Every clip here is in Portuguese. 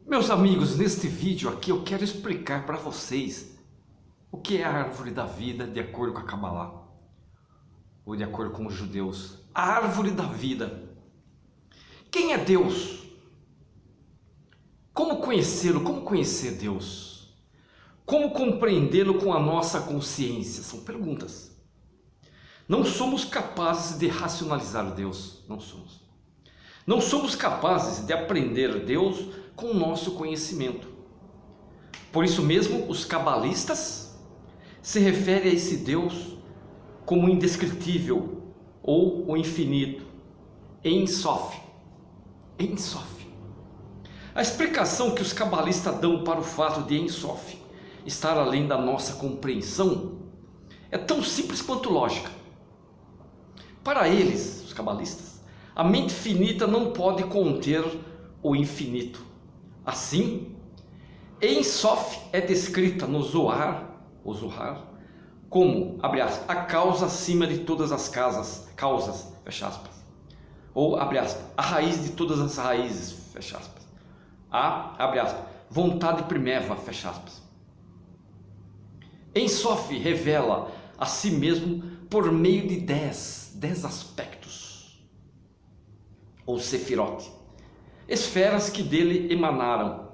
Meus amigos, neste vídeo aqui eu quero explicar para vocês o que é a árvore da vida de acordo com a Kabbalah, ou de acordo com os judeus. A árvore da vida. Quem é Deus? Como conhecê-lo? Como conhecer Deus? Como compreendê-lo com a nossa consciência? São perguntas. Não somos capazes de racionalizar Deus, não somos. Não somos capazes de aprender Deus com o nosso conhecimento. Por isso mesmo, os cabalistas se referem a esse Deus como indescritível ou o infinito, Ein Sof. Ein Sof. A explicação que os cabalistas dão para o fato de Ein Sof estar além da nossa compreensão é tão simples quanto lógica. Para eles, os cabalistas, a mente finita não pode conter o infinito. Assim, Ein Sof é descrita no Zohar, o Zohar, como, abre aspas, a causa acima de todas as causas, fecha aspas. Ou, abre aspas, a raiz de todas as raízes, fecha aspas. A, abre aspas, vontade primeva, fecha aspas. Ein Sof revela a si mesmo por meio de 10 aspectos, ou Sefirot, esferas que dele emanaram.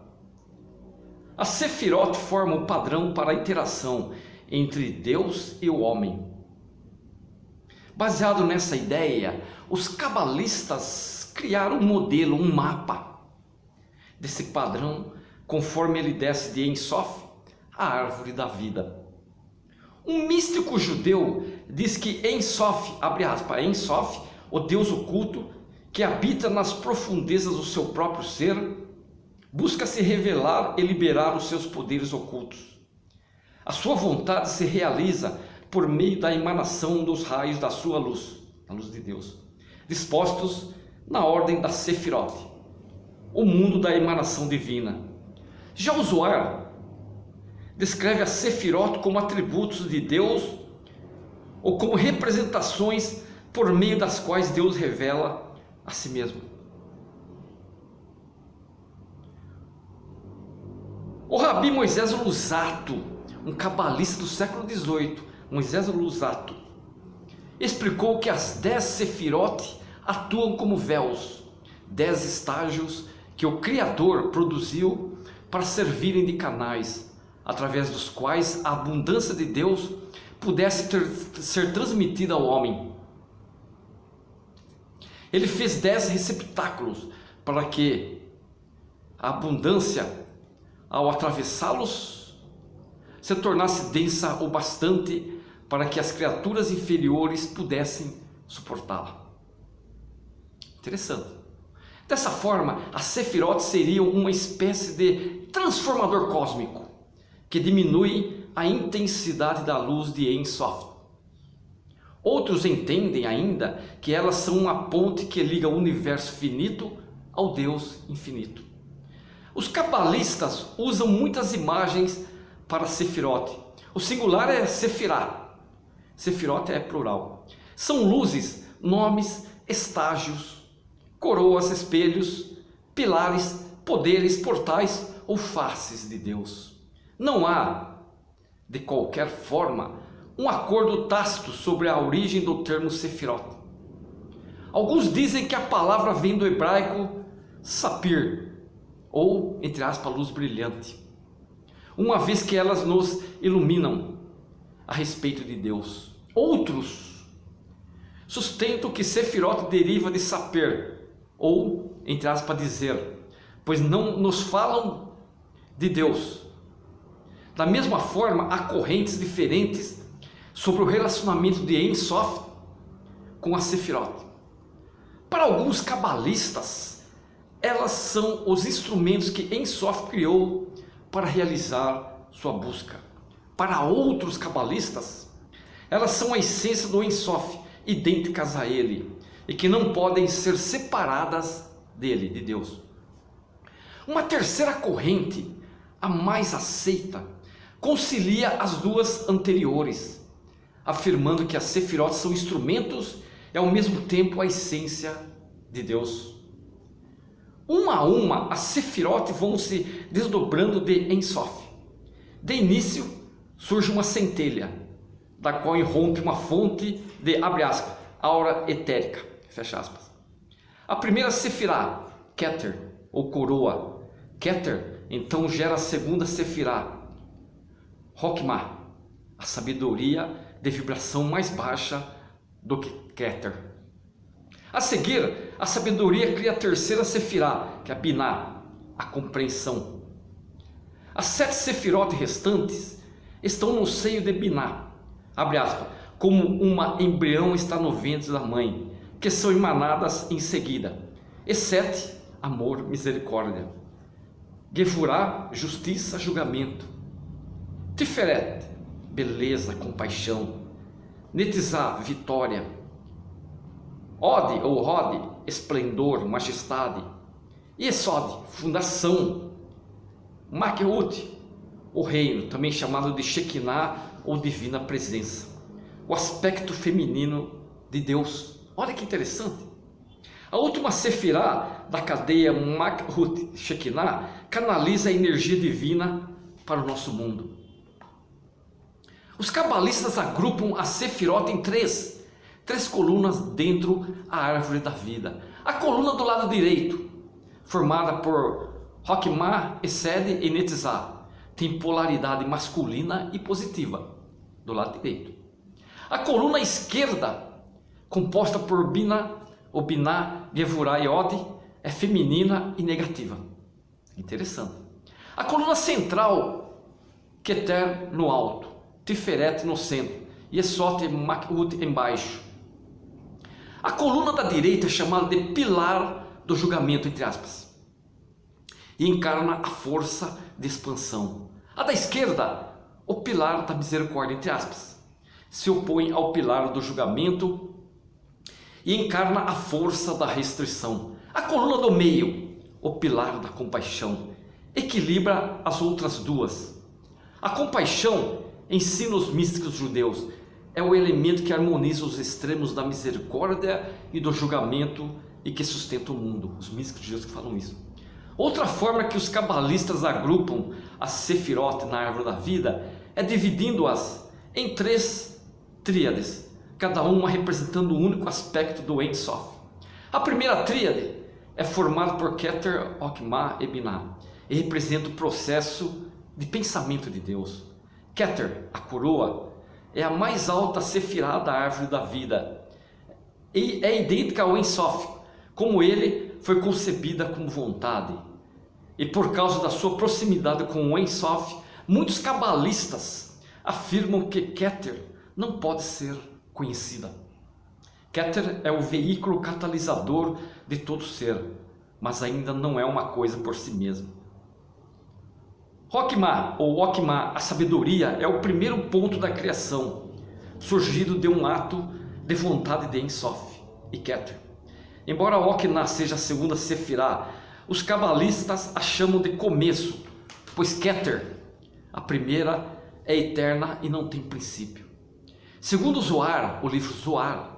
A Sefirot forma o padrão para a interação entre Deus e o homem. Baseado nessa ideia, os cabalistas criaram um modelo, um mapa desse padrão, conforme ele desce de Ein Sof, a árvore da vida. Um místico judeu diz que Ein Sof, abre aspas, Ein Sof, o Deus oculto, que habita nas profundezas do seu próprio ser, busca se revelar e liberar os seus poderes ocultos. A sua vontade se realiza por meio da emanação dos raios da sua luz, a luz de Deus, dispostos na ordem da Sefirot, o mundo da emanação divina. Já o Zohar descreve a Sefirot como atributos de Deus ou como representações por meio das quais Deus revela a si mesmo. O Rabi Moisés Luzzatto, um cabalista do século XVIII, Moisés Luzzatto, explicou que as 10 Sefirot atuam como véus, 10 estágios que o Criador produziu para servirem de canais, através dos quais a abundância de Deus pudesse ser transmitida ao homem. Ele fez 10 receptáculos para que a abundância, ao atravessá-los, se tornasse densa o bastante para que as criaturas inferiores pudessem suportá-la. Interessante. Dessa forma, as Sefirot seriam uma espécie de transformador cósmico que diminui a intensidade da luz de Ein Sof. Outros entendem ainda que elas são uma ponte que liga o universo finito ao Deus infinito. Os cabalistas usam muitas imagens para Sefirot. O singular é Sefirah. Sefirot é plural. São luzes, nomes, estágios, coroas, espelhos, pilares, poderes, portais ou faces de Deus. Não há, de qualquer forma, um acordo tácito sobre a origem do termo Sefirot. Alguns dizem que a palavra vem do hebraico sapir, ou, entre aspas, luz brilhante, uma vez que elas nos iluminam a respeito de Deus. Outros sustentam que Sefirot deriva de saper, ou, entre aspas, dizer, pois não nos falam de Deus. Da mesma forma, há correntes diferentes sobre o relacionamento de Ein Sof com a Sefirot. Para alguns cabalistas, elas são os instrumentos que Ein Sof criou para realizar sua busca. Para outros cabalistas, elas são a essência do Ein Sof, idênticas a ele, e que não podem ser separadas dele, de Deus. Uma terceira corrente, a mais aceita, concilia as duas anteriores, afirmando que as Sefirot são instrumentos e ao mesmo tempo a essência de Deus. Uma a uma, as Sefirot vão se desdobrando de Ein Sof. De início, surge uma centelha, da qual irrompe uma fonte de, abre aspas, aura etérica, fecha aspas. A primeira Sefirá, Keter, ou coroa. Keter, então, gera a segunda Sefirá, Hokmah, a sabedoria de vibração mais baixa do que Keter. A seguir, a sabedoria cria a terceira Sefirá, que é a Binah, a compreensão. As 7 Sefirot restantes estão no seio de Binah, abre aspas, como uma embrião está no ventre da mãe, que são emanadas em seguida. E 7, amor, misericórdia. Gevurah, justiça, julgamento. Tiferet, beleza, compaixão. Netzah, vitória. Od ou Hod, esplendor, majestade. Yesod, fundação. Malkut, o reino, também chamado de Shekinah ou divina presença. O aspecto feminino de Deus. Olha que interessante. A última Sefirá da cadeia Malkut Shekinah canaliza a energia divina para o nosso mundo. Os cabalistas agrupam a Sefirot em três colunas dentro da árvore da vida. A coluna do lado direito, formada por Hokmah, Esed e Netzah, tem polaridade masculina e positiva, do lado direito. A coluna esquerda, composta por Binah, Gevurah e Od, é feminina e negativa. Interessante. A coluna central, Keter no alto, Tiferet no centro, e Yesod e Malkut embaixo. A coluna da direita é chamada de pilar do julgamento, entre aspas, e encarna a força de expansão. A da esquerda, o pilar da misericórdia, entre aspas, se opõe ao pilar do julgamento e encarna a força da restrição. A coluna do meio, o pilar da compaixão, equilibra as outras duas. A compaixão, ensina os místicos judeus, é o elemento que harmoniza os extremos da misericórdia e do julgamento e que sustenta o mundo. Os místicos judeus que falam isso. Outra forma que os cabalistas agrupam as Sefirot na árvore da vida é dividindo-as em 3 tríades, cada uma representando um único aspecto do Ein Sof. A primeira tríade é formada por Keter, Hokmah e Binah e representa o processo de pensamento de Deus. Keter, a coroa, é a mais alta Sefirá da árvore da vida e é idêntica ao Ein Sof, como ele foi concebida como vontade. E por causa da sua proximidade com o Ein Sof, muitos cabalistas afirmam que Keter não pode ser conhecida. Keter é o veículo catalisador de todo ser, mas ainda não é uma coisa por si mesma. Hokmah ou Hokmah, a sabedoria, é o primeiro ponto da criação, surgido de um ato de vontade de Ein Sof e Keter. Embora Hokmah seja a segunda Sefirá, os cabalistas a chamam de começo, pois Keter, a primeira, é eterna e não tem princípio. Segundo Zohar, o livro Zohar,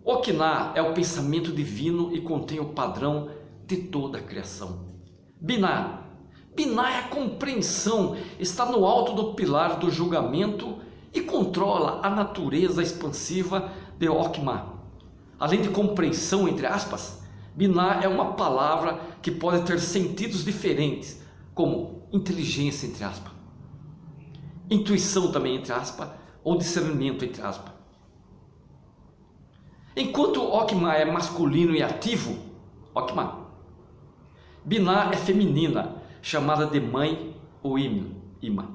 Hokmah é o pensamento divino e contém o padrão de toda a criação. Binah é a compreensão, está no alto do pilar do julgamento e controla a natureza expansiva de Hokmah. Além de compreensão, entre aspas, Binah é uma palavra que pode ter sentidos diferentes, como inteligência, entre aspas, intuição também, entre aspas, ou discernimento, entre aspas. Enquanto Hokmah é masculino e ativo, Hokmah, Binah é feminina, chamada de mãe ou imã.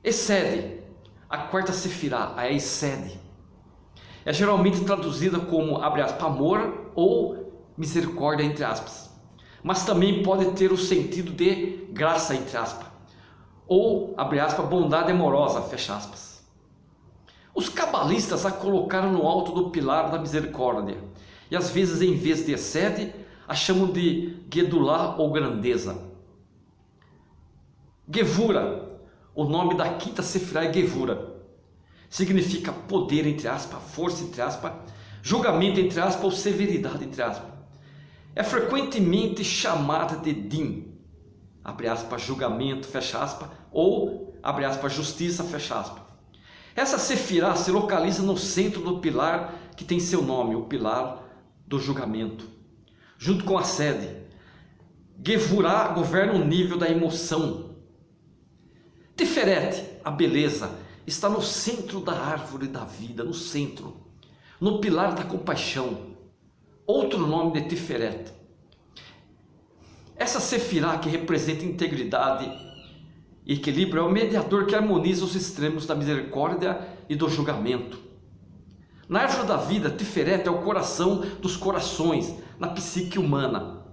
Esed, a quarta Sefirá, a Esed, é geralmente traduzida como, abre aspas, amor ou misericórdia, entre aspas, mas também pode ter o sentido de graça, entre aspas, ou, abre aspas, bondade amorosa, fecha aspas. Os cabalistas a colocaram no alto do pilar da misericórdia, e às vezes, em vez de Esed, a chamam de Gedulah ou grandeza. Gevurah, o nome da quinta Sefirá é Gevurah, significa poder, entre aspas, força, entre aspas, julgamento entre aspas ou severidade entre aspas. É frequentemente chamada de Din, abre aspas, julgamento, fecha aspas, ou abre aspas, justiça, fecha aspas. Essa sefirá se localiza no centro do pilar que tem seu nome, o pilar do julgamento, junto com a sede. Gevurá governa o nível da emoção. Tiferet, a beleza, está no centro da árvore da vida, no centro, no pilar da compaixão. Outro nome de Tiferet. Essa sefirá que representa integridade e equilíbrio é o mediador que harmoniza os extremos da misericórdia e do julgamento. Na árvore da vida, Tiferet é o coração dos corações, na psique humana.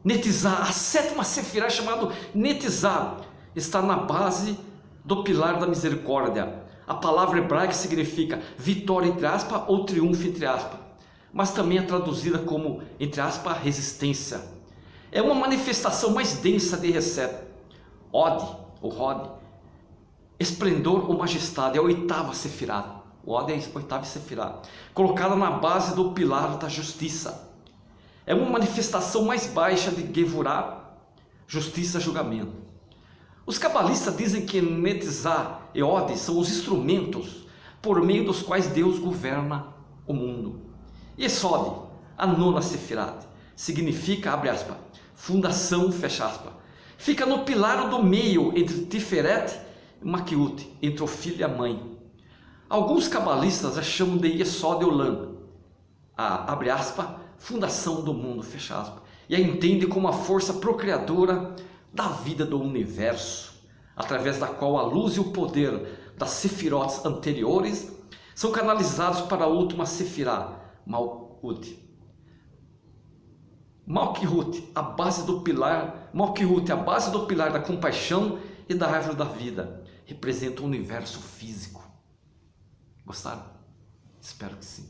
Netizá, a sétima sefirá chamada Netizá, está na base do pilar da misericórdia. A palavra hebraica significa vitória entre aspas ou triunfo entre aspas, mas também é traduzida como entre aspas resistência. É uma manifestação mais densa de Reset. Od, ou Rod, esplendor ou majestade, é a oitava sefirá. O Od é a oitava sefirá, colocada na base do pilar da justiça. É uma manifestação mais baixa de Gevurá, justiça, julgamento. Os cabalistas dizem que Netizá e Od são os instrumentos por meio dos quais Deus governa o mundo. Yesod, a nona sefirá, significa, abre aspas, fundação, fecha aspas. Fica no pilar do meio entre Tiferet e Maquiut, entre o filho e a mãe. Alguns cabalistas a chamam de Yesod Olam, a, abre aspas, fundação do mundo, fecha aspas, e a entende como a força procriadora da vida do universo, através da qual a luz e o poder das sefirotes anteriores são canalizados para a última sefirá, Malkut. Malkut, a base do pilar, Malkut, a base do pilar da compaixão e da árvore da vida, representa o universo físico. Gostaram? Espero que sim.